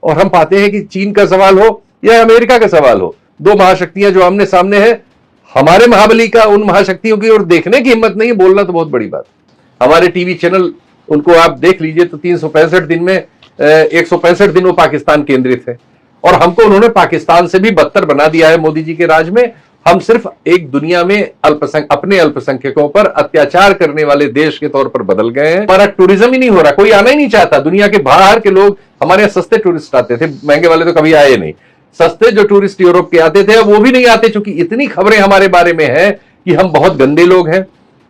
और हम पाते हैं कि चीन का सवाल हो या अमेरिका का सवाल हो, दो महाशक्तियां जो आमने सामने है, हमारे महाबली का उन महाशक्तियों की ओर देखने की हिम्मत नहीं है, बोलना तो बहुत बड़ी बात। हमारे टीवी चैनल, उनको आप देख लीजिए तो 365 दिन में 165 दिन वो पाकिस्तान केंद्रित है, और हमको उन्होंने पाकिस्तान से भी बदतर बना दिया है मोदी जी के राज में। हम सिर्फ एक दुनिया में अपने अल्पसंख्यकों पर अत्याचार करने वाले देश के तौर पर बदल गए हैं। हमारा टूरिज्म ही नहीं हो रहा, कोई आना ही नहीं चाहता। दुनिया के बाहर के लोग हमारे यहाँ सस्ते टूरिस्ट आते थे, महंगे वाले तो कभी आए नहीं। सस्ते जो टूरिस्ट यूरोप के आते थे अब वो भी नहीं आते, क्योंकि इतनी खबरें हमारे बारे में है कि हम बहुत गंदे लोग हैं।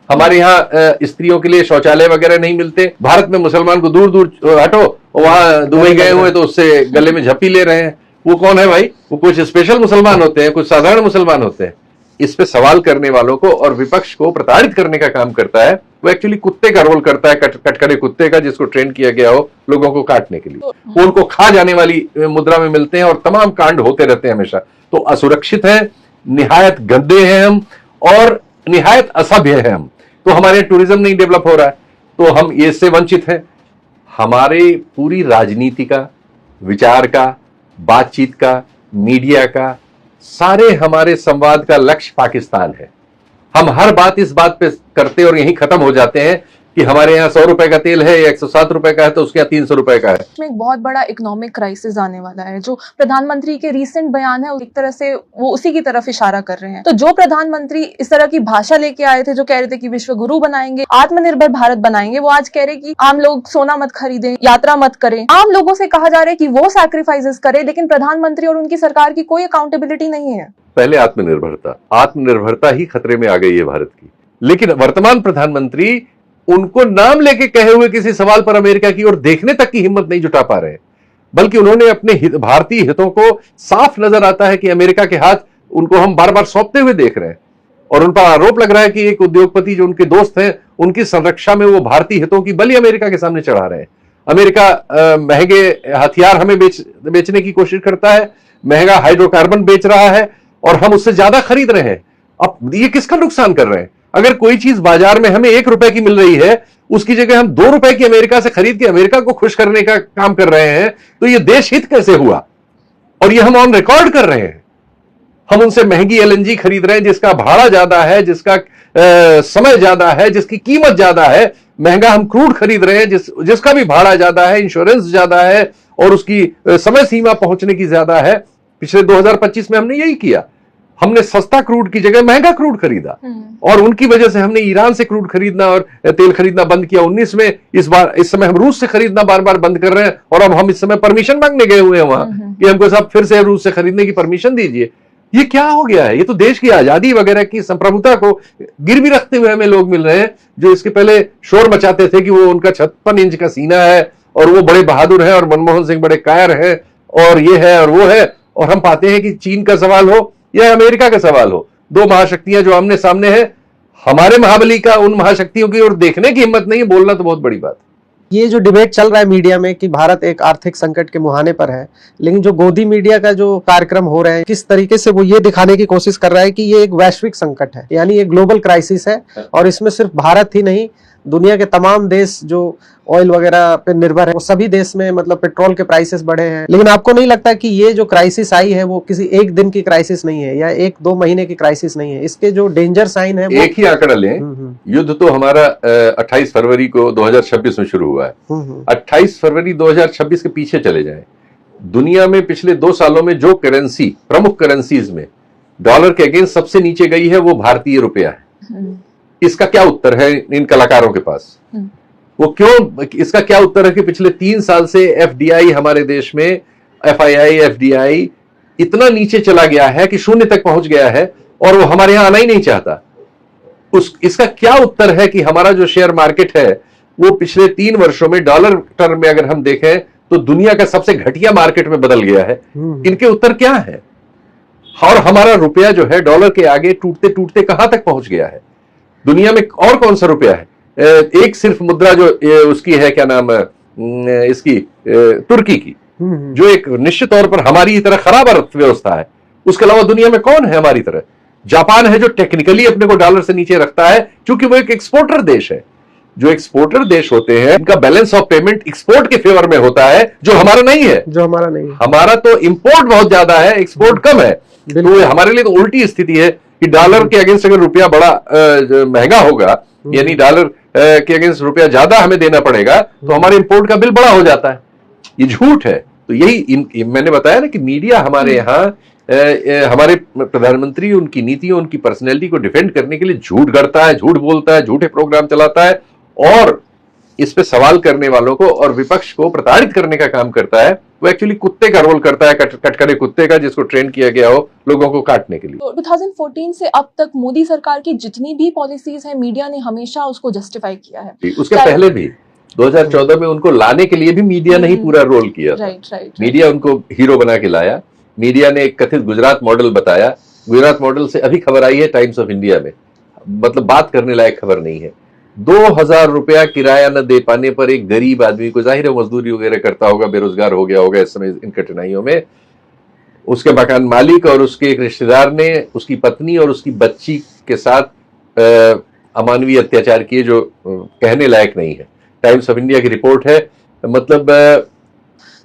हमारे यहाँ स्त्रियों के लिए शौचालय वगैरह नहीं मिलते। भारत में मुसलमान को दूर दूर हटो, वहां दुबई गए हुए तो उससे गले में झप्पी ले रहे हैं। वो कौन है भाई? वो कुछ स्पेशल मुसलमान होते हैं, कुछ साधारण मुसलमान होते हैं। इस पे सवाल करने वालों को और विपक्ष को प्रताड़ित करने का काम करता है। वो एक्चुअली कुत्ते का रोल करता है, कटकरे कुत्ते का, जिसको ट्रेन किया गया हो लोगों को काटने के लिए। वो उनको खा जाने वाली मुद्रा में मिलते हैं और तमाम कांड होते रहते हैं हमेशा। तो असुरक्षित है, निहायत गंदे हैं हम, और निहायत असभ्य है हम। तो हमारे टूरिज्म नहीं डेवलप हो रहा है, तो हम ये इससे वंचित हैं। हमारे पूरी राजनीति का, विचार का, बातचीत का, मीडिया का, सारे हमारे संवाद का लक्ष्य पाकिस्तान है। हम हर बात इस बात पे करते और यहीं खत्म हो जाते हैं कि हमारे यहाँ 100 रुपए का तेल है या 107 रुपए का है, तो उसके यहाँ 300 रुपए का है। इसमें एक बहुत बड़ा इकोनॉमिक क्राइसिस आने वाला है। जो प्रधानमंत्री के रीसेंट बयान है, एक तरह से वो उसी की तरफ इशारा कर रहे हैं। तो जो प्रधानमंत्री इस तरह की भाषा लेके आए थे, जो कह रहे थे कि विश्व गुरु बनाएंगे, आत्मनिर्भर भारत बनाएंगे, वो आज कह रहे कि आम लोग सोना मत खरीदें, यात्रा मत करें। आम लोगों से कहा जा रहा है कि वो सैक्रिफाइसेस करें, लेकिन प्रधानमंत्री और उनकी सरकार की कोई अकाउंटेबिलिटी नहीं है। पहले आत्मनिर्भरता ही खतरे में आ गई है भारत की। लेकिन वर्तमान प्रधानमंत्री उनको नाम लेके कहे हुए किसी सवाल पर अमेरिका की ओर देखने तक की हिम्मत नहीं जुटा पा रहे हैं, बल्कि उन्होंने अपने भारतीय हितों को, साफ नजर आता है कि अमेरिका के हाथ उनको हम बार बार सौंपते हुए देख रहे हैं। और उन पर आरोप लग रहा है कि एक उद्योगपति जो उनके दोस्त हैं, उनकी संरक्षा में वो भारतीय हितों की बलि अमेरिका के सामने चढ़ा रहे हैं। अमेरिका महंगे हथियार हमें बेचने की कोशिश करता है, महंगा हाइड्रोकार्बन बेच रहा है, और हम उससे ज्यादा खरीद रहे हैं। अब ये किसका नुकसान कर रहे हैं? अगर कोई चीज बाजार में हमें 1 रुपए की मिल रही है, उसकी जगह हम 2 रुपए की अमेरिका से खरीद के अमेरिका को खुश करने का काम कर रहे हैं, तो ये देश हित कैसे हुआ? और ये हम ऑन रिकॉर्ड कर रहे हैं। हम उनसे महंगी एलएनजी खरीद रहे हैं, जिसका भाड़ा ज्यादा है, जिसका समय ज्यादा है, जिसकी कीमत ज्यादा है। महंगा हम क्रूड खरीद रहे हैं, जिसका भी भाड़ा ज्यादा है, इंश्योरेंस ज्यादा है, और उसकी समय सीमा पहुंचने की ज्यादा है। पिछले 2025 में हमने यही किया। हमने सस्ता क्रूड की जगह महंगा क्रूड खरीदा, और उनकी वजह से हमने ईरान से क्रूड खरीदना और तेल खरीदना बंद किया 19 में। इस समय हम रूस से खरीदना बार बार बंद कर रहे हैं, और अब हम इस समय परमिशन मांगने गए हुए हैं वहां कि हमको सब फिर से रूस से खरीदने की परमिशन दीजिए। ये क्या हो गया है? ये तो देश की आजादी वगैरह की संप्रभुता को गिरवी रखते हुए हमें लोग मिल रहे हैं, जो इसके पहले शोर मचाते थे कि वो उनका 56 इंच का सीना है और वो बड़े बहादुर हैं और मनमोहन सिंह बड़े कायर हैं और ये है और वो है। और हम पाते हैं कि चीन का सवाल हो या अमेरिका का सवाल हो, दो महाशक्तियां जो आमने सामने है, हमारे महाबली का उन महाशक्तियों की ओर देखने की हिम्मत नहीं है, बोलना तो बहुत बड़ी बात। ये जो डिबेट चल रहा है मीडिया में कि भारत एक आर्थिक संकट के मुहाने पर है, लेकिन जो गोदी मीडिया का जो कार्यक्रम हो रहे हैं, किस तरीके से वो ये दिखाने की कोशिश कर रहा है कि ये एक वैश्विक संकट है, यानी ये ग्लोबल क्राइसिस है, और इसमें सिर्फ भारत ही नहीं, दुनिया के तमाम देश जो ऑयल वगैरह पे निर्भर है, वो सभी देश में मतलब पेट्रोल के प्राइसेस बढ़े हैं। लेकिन आपको नहीं लगता कि ये जो क्राइसिस आई है वो किसी एक दिन की क्राइसिस नहीं है या 1-2 महीने की क्राइसिस नहीं है? इसके जो डेंजर साइन है, एक ही आंकड़ा लें, युद्ध तो हमारा 28 फरवरी को 2026 में शुरू हुआ है। 28 फरवरी 2026 के पीछे चले जाएं, दुनिया में पिछले 2 सालों में जो करेंसी, प्रमुख करेंसीज में डॉलर के अगेंस्ट सबसे नीचे गई है, वो भारतीय रुपया है। इसका क्या उत्तर है इन कलाकारों के पास? वो क्यों? इसका क्या उत्तर है कि पिछले 3 साल से एफडीआई हमारे देश में, एफआईआई, एफडीआई इतना नीचे चला गया है कि 0 तक पहुंच गया है, और वो हमारे यहां आना ही नहीं चाहता। इसका क्या उत्तर है कि हमारा जो शेयर मार्केट है वो पिछले 3 वर्षों में डॉलर टर्म में अगर हम देखें तो दुनिया का सबसे घटिया मार्केट में बदल गया है। इनके उत्तर क्या है? और हमारा रुपया जो है डॉलर के आगे टूटते टूटते कहां तक पहुंच गया है? दुनिया में और कौन सा रुपया है? एक सिर्फ मुद्रा जो उसकी है, क्या नाम है इसकी, तुर्की की, जो एक निश्चित तौर पर हमारी तरह खराब अर्थव्यवस्था है। उसके अलावा दुनिया में कौन है हमारी तरह? जापान है जो टेक्निकली अपने को डॉलर से नीचे रखता है, क्योंकि वो एक एक्सपोर्टर देश है। जो एक्सपोर्टर देश होते हैं इनका बैलेंस ऑफ पेमेंट एक्सपोर्ट के फेवर में होता है, जो हमारा नहीं है। हमारा तो इंपोर्ट बहुत ज्यादा है, एक्सपोर्ट कम है। तो हमारे लिए तो उल्टी स्थिति है कि डॉलर के अगेंस्ट अगर रुपया बड़ा महंगा होगा, यानी डॉलर के अगेंस्ट रुपया ज्यादा हमें देना पड़ेगा, तो हमारे इंपोर्ट का बिल बड़ा हो जाता है। ये झूठ है। तो यही मैंने बताया ना कि मीडिया हमारे यहाँ हमारे प्रधानमंत्री उनकी नीतियों, उनकी पर्सनैलिटी को डिफेंड करने के लिए झूठ गढ़ता है, झूठ बोलता है, झूठे प्रोग्राम चलाता है और इस पे सवाल करने वालों को और विपक्ष को प्रताड़ित करने का काम करता है। वो एक्चुअली कुत्ते का रोल करता है, कटकरे कुत्ते का, जिसको ट्रेन किया गया हो लोगों को काटने के लिए। 2014 से अब तक मोदी सरकार की जितनी भी पॉलिसीज है, मीडिया ने हमेशा उसको जस्टिफाई किया है। उसके पहले भी 2014 में उनको लाने के लिए भी मीडिया ने ही पूरा रोल किया था। राइट। मीडिया उनको हीरो बना के लाया। मीडिया ने एक कथित गुजरात मॉडल बताया। गुजरात मॉडल से अभी खबर आई है टाइम्स ऑफ इंडिया में, मतलब बात करने लायक खबर नहीं है। 2000 रुपया किराया न दे पाने पर एक गरीब आदमी को, जाहिर है मजदूरी वगैरह करता होगा, बेरोजगार हो गया होगा इस समय इन कठिनाइयों में, उसके मकान मालिक और उसके एक रिश्तेदार ने उसकी पत्नी और उसकी बच्ची के साथ अमानवीय अत्याचार किए, जो कहने लायक नहीं है। टाइम्स ऑफ इंडिया की रिपोर्ट है। मतलब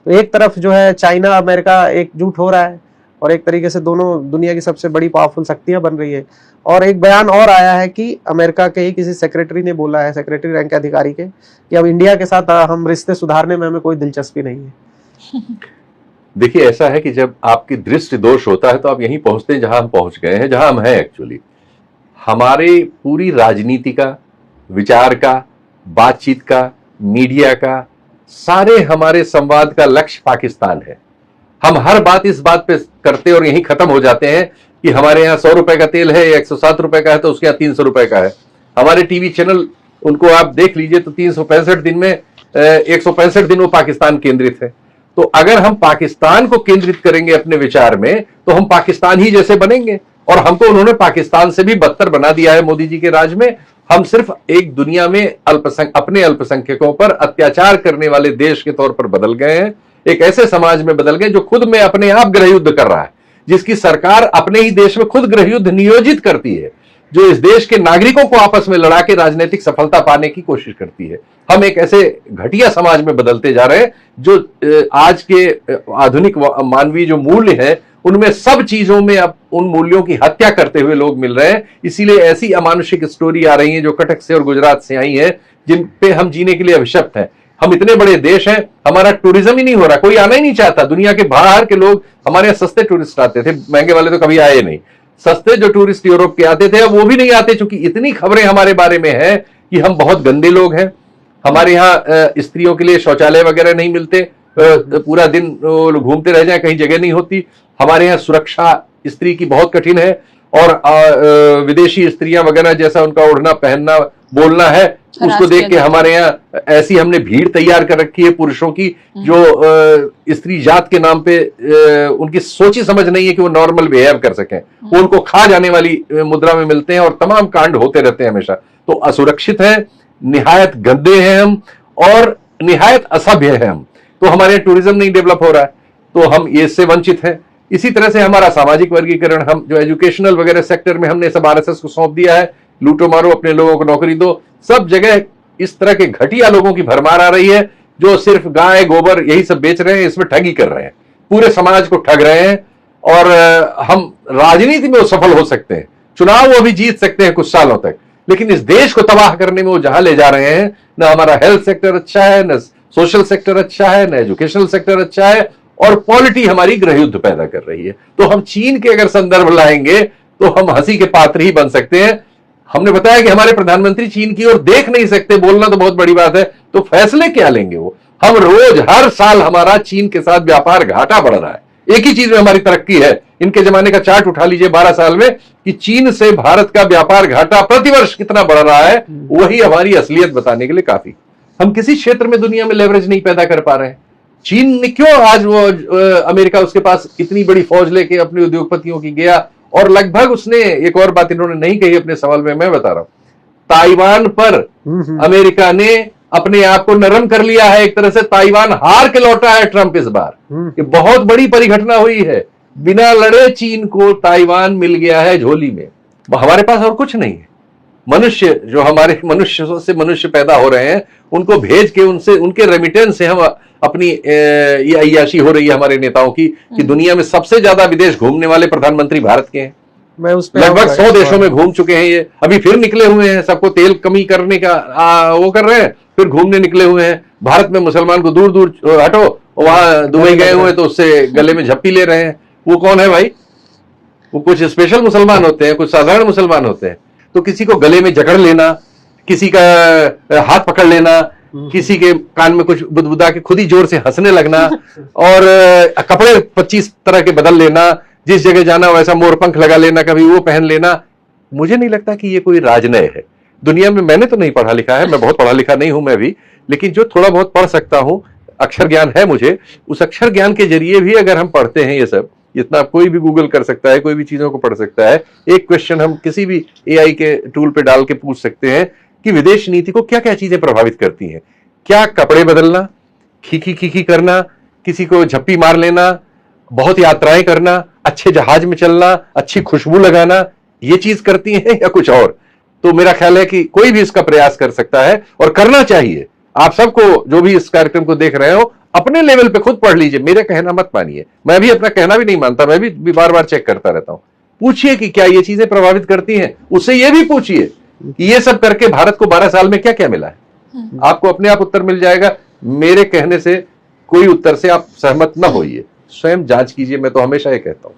तो एक तरफ जो है चाइना अमेरिका एकजुट हो रहा है और एक तरीके से दोनों दुनिया की सबसे बड़ी पावरफुल शक्तियां बन रही है। और एक बयान और आया है कि अमेरिका के ही किसी सेक्रेटरी ने बोला है, सेक्रेटरी रैंक के अधिकारी के, कि अब इंडिया के साथ हम रिश्ते सुधारने में हमें कोई दिलचस्पी नहीं है। देखिए, ऐसा है कि जब आपकी दृष्टि दोष होता है तो आप यहीं पहुंचते हैं जहां हम पहुंच गए हैं, जहां हम हैं। एक्चुअली हमारे पूरी राजनीति का, विचार का, बातचीत का, मीडिया का, सारे हमारे संवाद का लक्ष्य पाकिस्तान है। हम हर बात इस बात पे करते और यहीं खत्म हो जाते हैं कि हमारे यहाँ 100 रुपए का तेल है, 107 रुपए का है, तो उसके यहाँ 300 रुपए का है। हमारे टीवी चैनल, उनको आप देख लीजिए तो 365 दिन में 165 दिन वो पाकिस्तान केंद्रित है। तो अगर हम पाकिस्तान को केंद्रित करेंगे अपने विचार में, तो हम पाकिस्तान ही जैसे बनेंगे। और हमको उन्होंने पाकिस्तान से भी बदतर बना दिया है मोदी जी के राज में। हम सिर्फ एक दुनिया में अपने अल्पसंख्यकों पर अत्याचार करने वाले देश के तौर पर बदल गए हैं। एक ऐसे समाज में बदल गए जो खुद में अपने आप गृहयुद्ध कर रहा है, जिसकी सरकार अपने ही देश में खुद गृहयुद्ध नियोजित करती है, जो इस देश के नागरिकों को आपस में लड़ा के राजनीतिक सफलता पाने की कोशिश करती है। हम एक ऐसे घटिया समाज में बदलते जा रहे हैं जो आज के आधुनिक मानवीय जो मूल्य हैं, उनमें सब चीजों में अब उन मूल्यों की हत्या करते हुए लोग मिल रहे हैं। इसीलिए ऐसी अमानुषिक स्टोरी आ रही है जो कटक से और गुजरात से आई है, जिन पे हम जीने के लिए अभिशप्त हैं। हम इतने बड़े देश हैं, हमारा टूरिज्म ही नहीं हो रहा, कोई आना ही नहीं चाहता। दुनिया के बाहर के लोग हमारे यहाँ सस्ते टूरिस्ट आते थे, महंगे वाले तो कभी आए नहीं। सस्ते जो टूरिस्ट यूरोप के आते थे, अब वो भी नहीं आते, क्योंकि इतनी खबरें हमारे बारे में है कि हम बहुत गंदे लोग हैं। हमारे यहाँ स्त्रियों के लिए शौचालय वगैरह नहीं मिलते, पूरा दिन घूमते रह जाए, कहीं जगह नहीं होती। हमारे यहाँ सुरक्षा स्त्री की बहुत कठिन है, और विदेशी स्त्रियां वगैरह जैसा उनका ओढ़ना, पहनना, बोलना है, उसको देख के हमारे यहाँ ऐसी हमने भीड़ तैयार कर रखी है पुरुषों की, जो स्त्री जात के नाम पे उनकी सोची समझ नहीं है कि वो नॉर्मल बिहेव कर सकें। वो उनको खा जाने वाली मुद्रा में मिलते हैं और तमाम कांड होते रहते हैं हमेशा। तो असुरक्षित है, निहायत गंदे हैं हम, और निहायत असभ्य है हम। तो हमारे यहाँ टूरिज्म नहीं डेवलप हो रहा है, तो हम ये इससे वंचित हैं। इसी तरह से हमारा सामाजिक वर्गीकरण, हम जो एजुकेशनल वगैरह सेक्टर में हमने सब आरएसएस को सौंप दिया है, लूटो मारो, अपने लोगों को नौकरी दो। सब जगह इस तरह के घटिया लोगों की भरमार आ रही है, जो सिर्फ गाय गोबर यही सब बेच रहे हैं, इसमें ठगी कर रहे हैं, पूरे समाज को ठग रहे हैं। और हम राजनीति में वो सफल हो सकते हैं, चुनाव वो भी जीत सकते हैं कुछ सालों तक, लेकिन इस देश को तबाह करने में वो जहां ले जा रहे हैं, न हमारा हेल्थ सेक्टर अच्छा है, न सोशल सेक्टर अच्छा है, न एजुकेशनल सेक्टर अच्छा है, और पॉलिटी हमारी गृहयुद्ध पैदा कर रही है। तो हम चीन के अगर संदर्भ लाएंगे तो हम हंसी के पात्र ही बन सकते हैं। हमने बताया कि हमारे प्रधानमंत्री चीन की ओर देख नहीं सकते, बोलना तो बहुत बड़ी बात है, तो फैसले क्या लेंगे वो? हम रोज हर साल हमारा चीन के साथ व्यापार घाटा बढ़ रहा है। एक ही चीज में हमारी तरक्की है, इनके जमाने का चार्ट उठा लीजिए 12 साल में, कि चीन से भारत का व्यापार घाटा प्रतिवर्ष कितना बढ़ रहा है, वही हमारी असलियत बताने के लिए काफी। हम किसी क्षेत्र में दुनिया में लेवरेज नहीं पैदा कर पा रहे हैं। चीन ने क्यों आज वो अमेरिका उसके पास इतनी बड़ी फौज लेके अपने उद्योगपतियों की गया, और लगभग उसने एक और बात इन्होंने नहीं कही अपने सवाल में, मैं बता रहा हूं, ताइवान पर अमेरिका ने अपने आप को नरम कर लिया है। एक तरह से ताइवान हार के लौटा है ट्रंप इस बार। ये बहुत बड़ी परिघटना हुई है। बिना लड़े चीन को ताइवान मिल गया है झोली में। हमारे पास और कुछ नहीं है। मनुष्य जो हमारे मनुष्य से मनुष्य पैदा हो रहे हैं उनको भेज के उनसे उनके रेमिटेंस से हम अपनी ये अय्याशी हो रही है हमारे नेताओं की कि दुनिया में सबसे ज्यादा विदेश घूमने वाले प्रधानमंत्री भारत के हैं। मैं उस पे लगभग आऊंगा। 100 देशों में घूम चुके हैं, ये अभी फिर निकले हुए हैं, सबको तेल कमी करने का वो कर रहे हैं, फिर घूमने निकले हुए हैं। भारत में मुसलमान को दूर दूर हटो, वहां दुबई गए हुए तो उससे गले में झप्पी ले रहे हैं। वो कौन है भाई? वो कुछ स्पेशल मुसलमान होते हैं, कुछ साधारण मुसलमान होते हैं। तो किसी को गले में जकड़ लेना, किसी का हाथ पकड़ लेना, किसी के कान में कुछ बुदबुदा के खुद ही जोर से हंसने लगना और कपड़े 25 तरह के बदल लेना, जिस जगह जाना वैसा मोरपंख लगा लेना, कभी वो पहन लेना। मुझे नहीं लगता कि ये कोई राजनय है दुनिया में। मैंने तो नहीं पढ़ा लिखा है, मैं बहुत पढ़ा लिखा नहीं हूं मैं भी, लेकिन जो थोड़ा बहुत पढ़ सकता हूं, अक्षर ज्ञान है मुझे, उस अक्षर ज्ञान के जरिए भी अगर हम पढ़ते हैं ये सब, इतना कोई भी गूगल कर सकता है, कोई भी चीजों को पढ़ सकता है। एक क्वेश्चन हम किसी भी एआई के टूल पे डाल के पूछ सकते हैं कि विदेश नीति को क्या क्या चीजें प्रभावित करती हैं। क्या कपड़े बदलना, खीखी खीखी करना, किसी को झप्पी मार लेना, बहुत यात्राएं करना, अच्छे जहाज में चलना, अच्छी खुशबू लगाना, ये चीज करती हैं या कुछ और? तो मेरा ख्याल है कि कोई भी इसका प्रयास कर सकता है और करना चाहिए। आप सबको जो भी इस कार्यक्रम को देख रहे हो अपने लेवल पे खुद पढ़ लीजिए, मेरे कहना मत मानिए। मैं भी अपना कहना भी नहीं मानता, मैं भी बार बार चेक करता रहता हूं। पूछिए कि क्या ये चीजें प्रभावित करती हैं, उससे ये भी पूछिए कि ये सब करके भारत को 12 साल में क्या क्या मिला है। आपको अपने आप उत्तर मिल जाएगा। मेरे कहने से कोई उत्तर से आप सहमत ना होइए, स्वयं जांच कीजिए, मैं तो हमेशा ये कहता हूं।